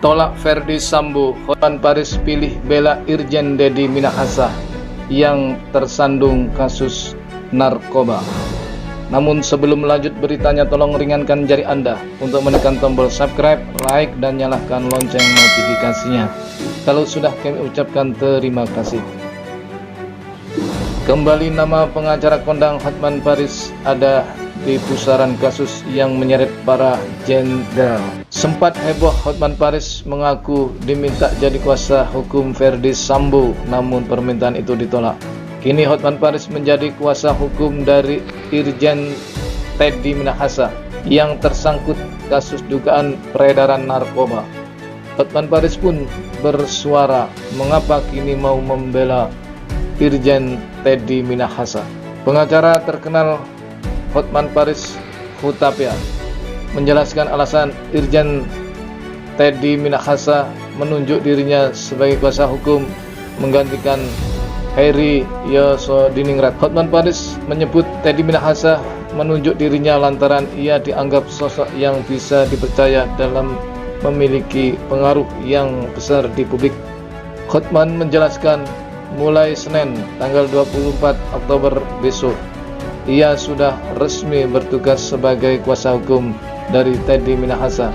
Tolak Ferdi Sambo, Hotman Paris pilih bela Irjen Teddy Minahasa yang tersandung kasus narkoba. Namun sebelum lanjut beritanya, tolong ringankan jari Anda untuk menekan tombol subscribe, like, dan nyalakan lonceng notifikasinya. Kalau sudah, kami ucapkan terima kasih. Kembali, nama pengacara kondang Hotman Paris ada di pusaran kasus yang menyeret para jenderal. Sempat heboh, Hotman Paris mengaku diminta jadi kuasa hukum Ferdi Sambo, namun permintaan itu ditolak. Kini Hotman Paris menjadi kuasa hukum dari Irjen Teddy Minahasa yang tersangkut kasus dugaan peredaran narkoba. Hotman Paris pun bersuara mengapa kini mau membela Irjen Teddy Minahasa. Pengacara terkenal Hotman Paris, Hutapea, menjelaskan alasan Irjen Teddy Minahasa menunjuk dirinya sebagai kuasa hukum menggantikan Heri Yosodiningrat. Hotman Paris menyebut Teddy Minahasa menunjuk dirinya lantaran ia dianggap sosok yang bisa dipercaya dalam memiliki pengaruh yang besar di publik. Hotman menjelaskan mulai Senin tanggal 24 Oktober besok ia sudah resmi bertugas sebagai kuasa hukum dari Teddy Minahasa,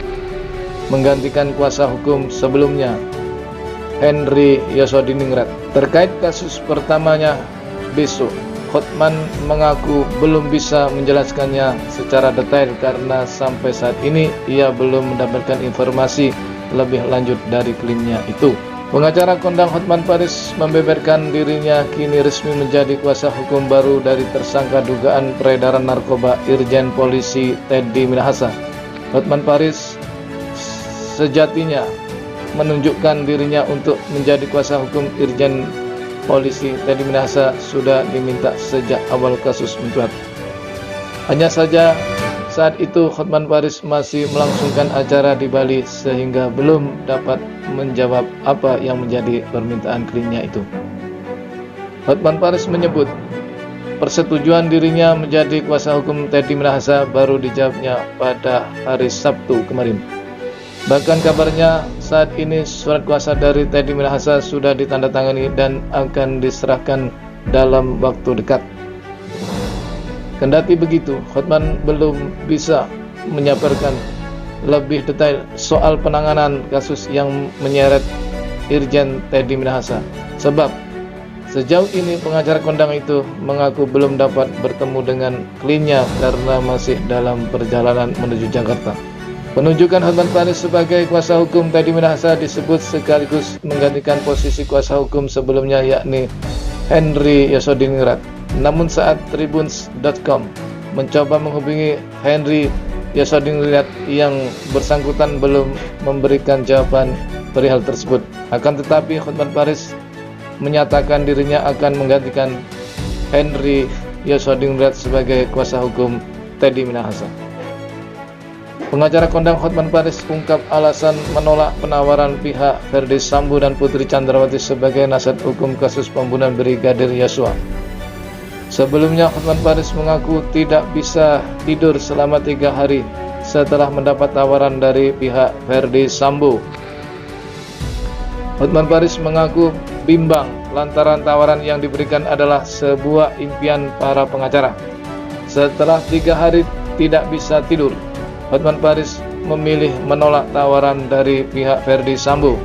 menggantikan kuasa hukum sebelumnya, Heri Yosodiningrat. Terkait kasus pertamanya besok, Hotman mengaku belum bisa menjelaskannya secara detail karena sampai saat ini ia belum mendapatkan informasi lebih lanjut dari klaimnya itu. Pengacara kondang Hotman Paris membeberkan dirinya kini resmi menjadi kuasa hukum baru dari tersangka dugaan peredaran narkoba Irjen Polisi Teddy Minahasa. Hotman Paris sejatinya menunjukkan dirinya untuk menjadi kuasa hukum Irjen Polisi Teddy Minahasa sudah diminta sejak awal kasus mencuat. Hanya saja saat itu Hotman Paris masih melangsungkan acara di Bali sehingga belum dapat menjawab apa yang menjadi permintaan kliennya itu. Hotman Paris menyebut persetujuan dirinya menjadi kuasa hukum Teddy Minahasa baru dijawabnya pada hari Sabtu kemarin. Bahkan kabarnya saat ini surat kuasa dari Teddy Minahasa sudah ditandatangani dan akan diserahkan dalam waktu dekat. Kendati begitu, Hotman belum bisa menyampaikan lebih detail soal penanganan kasus yang menyeret Irjen Teddy Minahasa. Sebab sejauh ini pengacara kondang itu mengaku belum dapat bertemu dengan kliennya karena masih dalam perjalanan menuju Jakarta. Penunjukan Hotman Paris sebagai kuasa hukum Teddy Minahasa disebut sekaligus menggantikan posisi kuasa hukum sebelumnya, yakni Heri Yosodiningrat. Namun saat Tribuns.com mencoba menghubungi Heri Yosodiningrat, yang bersangkutan belum memberikan jawaban perihal tersebut. Akan tetapi Hotman Paris menyatakan dirinya akan menggantikan Heri Yosodiningrat sebagai kuasa hukum Teddy Minahasa. Pengacara kondang Hotman Paris ungkap alasan menolak penawaran pihak Ferdi Sambo dan Putri Chandrawati sebagai nasihat hukum kasus pembunuhan Brigadir Yosua. Sebelumnya Hotman Paris mengaku tidak bisa tidur selama 3 hari setelah mendapat tawaran dari pihak Ferdi Sambo. Hotman Paris mengaku bimbang lantaran tawaran yang diberikan adalah sebuah impian para pengacara. Setelah 3 hari tidak bisa tidur, Hotman Paris memilih menolak tawaran dari pihak Ferdi Sambo.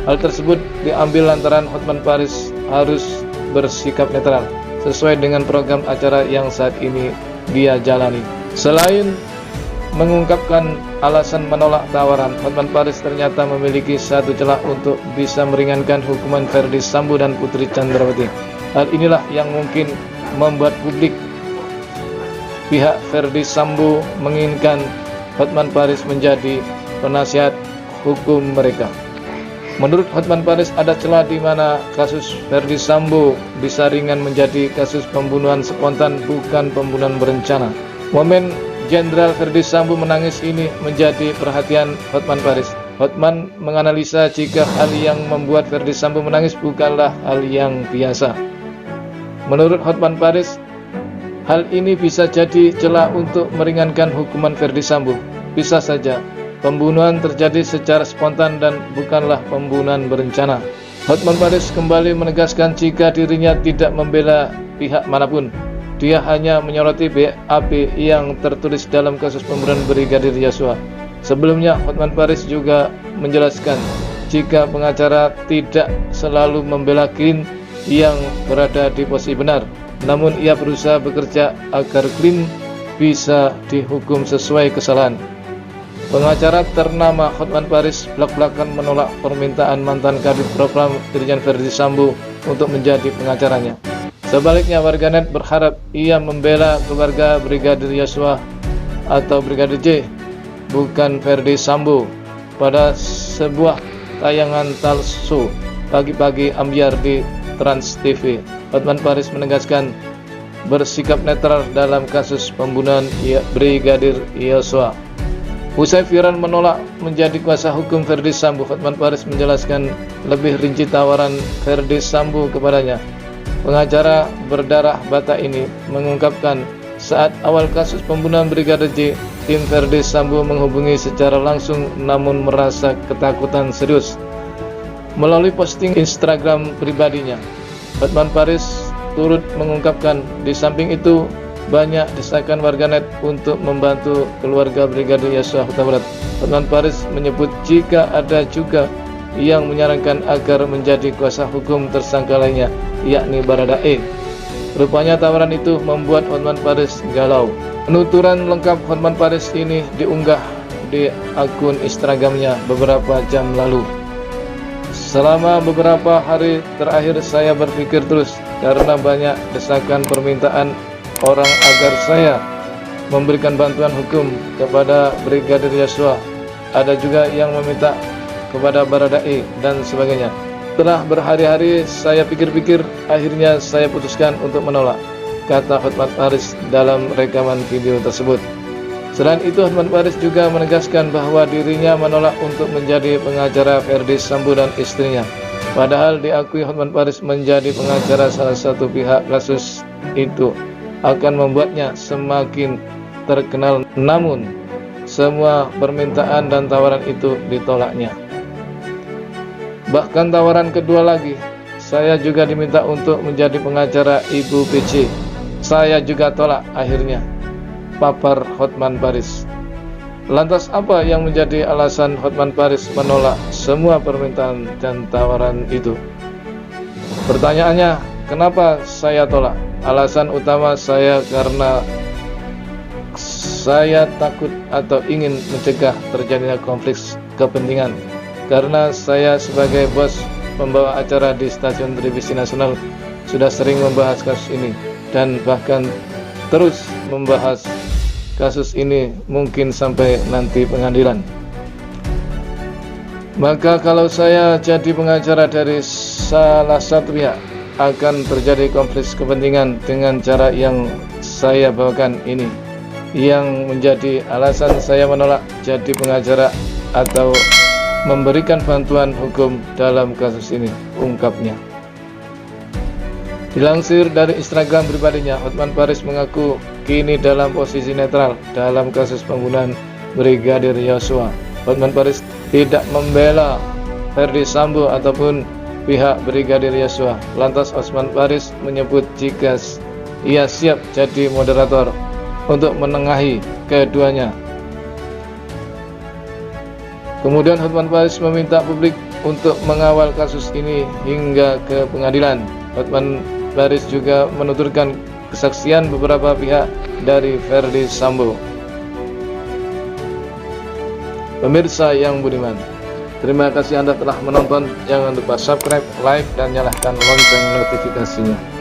Hal tersebut diambil lantaran Hotman Paris harus bersikap netral sesuai dengan program acara yang saat ini dia jalani. Selain mengungkapkan alasan menolak tawaran, Hotman Paris ternyata memiliki satu celah untuk bisa meringankan hukuman Ferdi Sambo dan Putri Chandrawati. Hal inilah yang mungkin membuat publik pihak Ferdi Sambo menginginkan Hotman Paris menjadi penasihat hukum mereka. Menurut Hotman Paris ada celah di mana kasus Ferdi Sambo bisa ringan menjadi kasus pembunuhan spontan, bukan pembunuhan berencana. Momen Jenderal Ferdi Sambo menangis ini menjadi perhatian Hotman Paris. Hotman menganalisa jika hal yang membuat Ferdi Sambo menangis bukanlah hal yang biasa. Menurut Hotman Paris, hal ini bisa jadi celah untuk meringankan hukuman Ferdi Sambo. Bisa saja Pembunuhan terjadi secara spontan dan bukanlah pembunuhan berencana. Hotman Paris kembali menegaskan jika dirinya tidak membela pihak manapun. Dia hanya menyoroti BAP yang tertulis dalam kasus pembunuhan Brigadir Yosua. Sebelumnya, Hotman Paris juga menjelaskan jika pengacara tidak selalu membela Klin yang berada di posisi benar, namun ia berusaha bekerja agar Klin bisa dihukum sesuai kesalahan. Pengacara ternama Hotman Paris belak-belakan menolak permintaan mantan Kadif Propam Irjen Verdi Sambo untuk menjadi pengacaranya. Sebaliknya, warganet berharap ia membela keluarga Brigadir Yosua atau Brigadir J, bukan Verdi Sambo. Pada sebuah tayangan talkshow pagi-pagi ambyar di Trans TV, Hotman Paris menegaskan bersikap netral dalam kasus pembunuhan Brigadir Yosua. Usai viral menolak menjadi kuasa hukum Verdi Sambo, Hotman Paris menjelaskan lebih rinci tawaran Verdi Sambo kepadanya. Pengacara berdarah bata ini mengungkapkan saat awal kasus pembunuhan Brigadir J, tim Verdi Sambo menghubungi secara langsung namun merasa ketakutan serius. Melalui posting Instagram pribadinya, Hotman Paris turut mengungkapkan di samping itu banyak desakan warganet untuk membantu keluarga Brigadir Yosua Huta Barat. Hotman Paris menyebut jika ada juga yang menyarankan agar menjadi kuasa hukum tersangka lainnya, yakni Baradae. Rupanya tawaran itu membuat Hotman Paris galau. Penuturan lengkap Hotman Paris ini diunggah di akun Instagramnya beberapa jam lalu. Selama beberapa hari terakhir saya berpikir terus karena banyak desakan permintaan orang agar saya memberikan bantuan hukum kepada Brigadir Yosua. Ada juga yang meminta kepada Baradae dan sebagainya. Setelah berhari-hari saya pikir-pikir, akhirnya saya putuskan untuk menolak, kata Hotman Paris dalam rekaman video tersebut. Selain itu, Hotman Paris juga menegaskan bahwa dirinya menolak untuk menjadi pengacara Verdi Sambo dan istrinya. Padahal diakui Hotman Paris menjadi pengacara salah satu pihak kasus itu akan membuatnya semakin terkenal, namun semua permintaan dan tawaran itu ditolaknya. Bahkan tawaran kedua lagi, saya juga diminta untuk menjadi pengacara Ibu PC. Saya juga tolak akhirnya, papar Hotman Paris. Lantas apa yang menjadi alasan Hotman Paris menolak semua permintaan dan tawaran itu? Pertanyaannya, kenapa saya tolak? Alasan utama saya karena saya takut atau ingin mencegah terjadinya konflik kepentingan. Karena saya sebagai bos pembawa acara di stasiun televisi nasional sudah sering membahas kasus ini dan bahkan terus membahas kasus ini mungkin sampai nanti pengadilan. Maka kalau saya jadi pengacara dari salah satu pihak, akan terjadi konflik kepentingan dengan cara yang saya bawakan ini, yang menjadi alasan saya menolak jadi pengacara atau memberikan bantuan hukum dalam kasus ini, ungkapnya. Dilansir dari Instagram pribadinya, Hotman Paris mengaku kini dalam posisi netral dalam kasus pembunuhan Brigadir Yosua. Hotman Paris tidak membela Verdi Sambo ataupun pihak Brigadir Yosua. Lantas Hotman Paris menyebut jika ia siap jadi moderator untuk menengahi keduanya. Kemudian Hotman Paris meminta publik untuk mengawal kasus ini hingga ke pengadilan. Hotman Paris juga menuturkan kesaksian beberapa pihak dari Verdi Sambo. Pemirsa yang budiman, terima kasih Anda telah menonton. Jangan lupa subscribe, like, dan nyalakan lonceng notifikasinya.